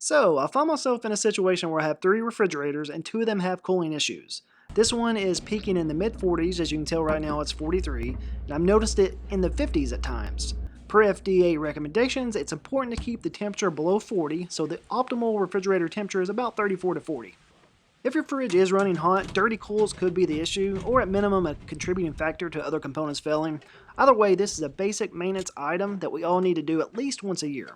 So, I found myself in a situation where I have three refrigerators and two of them have cooling issues. This one is peaking in the mid 40s, as you can tell right now it's 43, and I've noticed it in the 50s at times. Per FDA recommendations, it's important to keep the temperature below 40, so the optimal refrigerator temperature is about 34 to 40. If your fridge is running hot, dirty cools could be the issue, or at minimum a contributing factor to other components failing. Either way, this is a basic maintenance item that we all need to do at least once a year.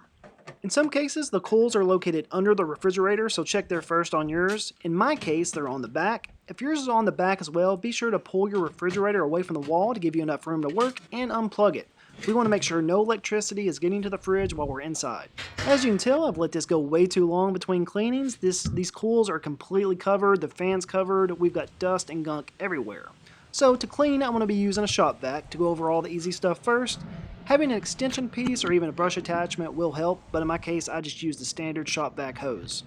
In some cases, the coils are located under the refrigerator, so check there first on yours. In my case, they're on the back. If yours is on the back as well, be sure to pull your refrigerator away from the wall to give you enough room to work and unplug it. We want to make sure no electricity is getting to the fridge while we're inside. As you can tell, I've let this go way too long between cleanings. These coils are completely covered, the fan's covered, we've got dust and gunk everywhere. So to clean, I'm going to be using a shop vac to go over all the easy stuff first. Having an extension piece or even a brush attachment will help, but in my case I just use the standard shop vac hose.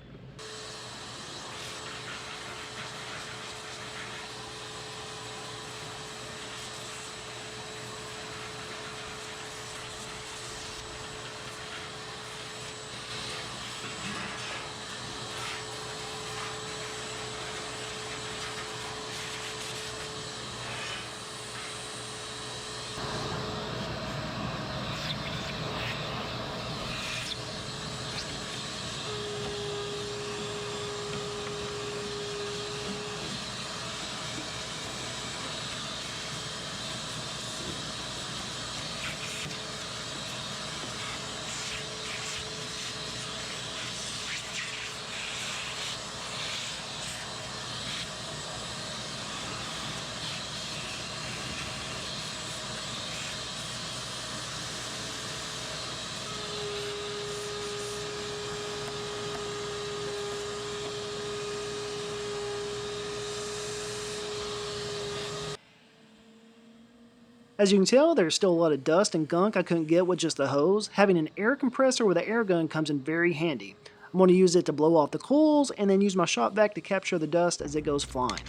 As you can tell, there's still a lot of dust and gunk I couldn't get with just the hose. Having an air compressor with an air gun comes in very handy. I'm going to use it to blow off the coils and then use my shop vac to capture the dust as it goes flying.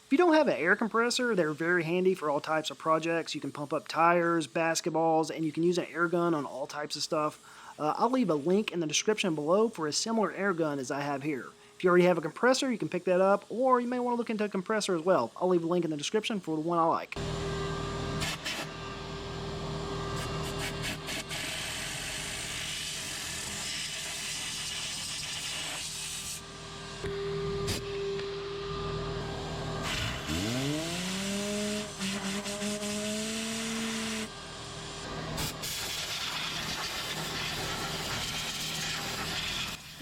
If you don't have an air compressor, they're very handy for all types of projects. You can pump up tires, basketballs, and you can use an air gun on all types of stuff. I'll leave a link in the description below for a similar air gun as I have here. If you already have a compressor, you can pick that up, or you may want to look into a compressor as well. I'll leave a link in the description for the one I like.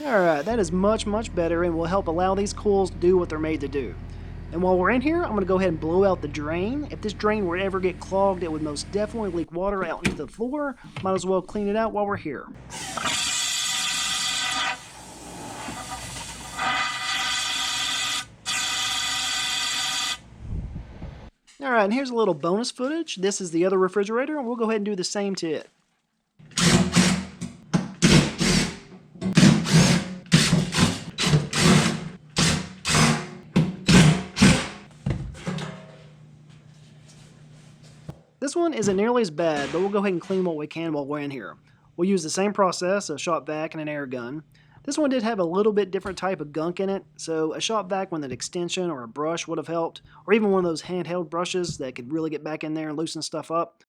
Alright, that is much better and will help allow these coils to do what they're made to do. And while we're in here, I'm going to go ahead and blow out the drain. If this drain were to ever get clogged, it would most definitely leak water out into the floor. Might as well clean it out while we're here. Alright, and here's a little bonus footage. This is the other refrigerator, and we'll go ahead and do the same to it. This one isn't nearly as bad, but we'll go ahead and clean what we can while we're in here. We'll use the same process, a shop vac and an air gun. This one did have a little bit different type of gunk in it, so a shop vac with an extension or a brush would have helped, or even one of those handheld brushes that could really get back in there and loosen stuff up.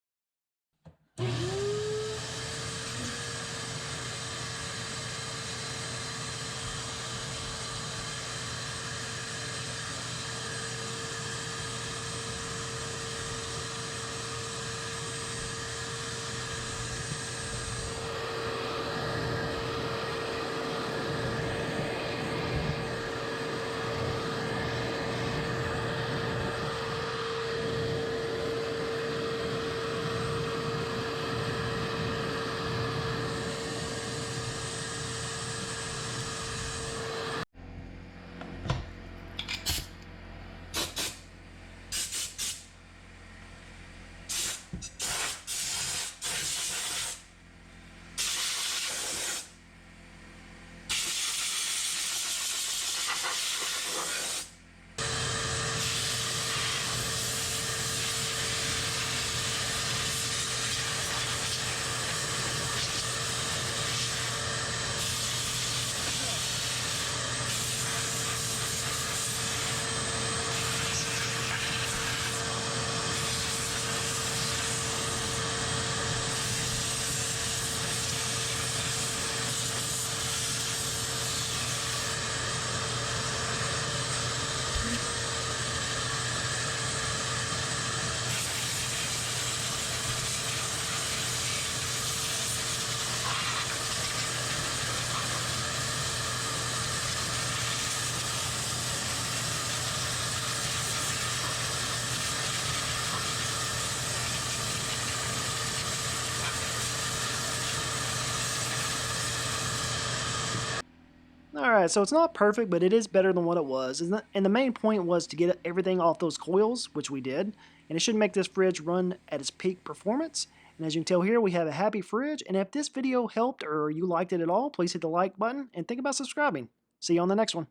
Alright, so it's not perfect, but it is better than what it was. And the main point was to get everything off those coils, which we did. And it should make this fridge run at its peak performance. And as you can tell here, we have a happy fridge. And if this video helped or you liked it at all, please hit the like button and think about subscribing. See you on the next one.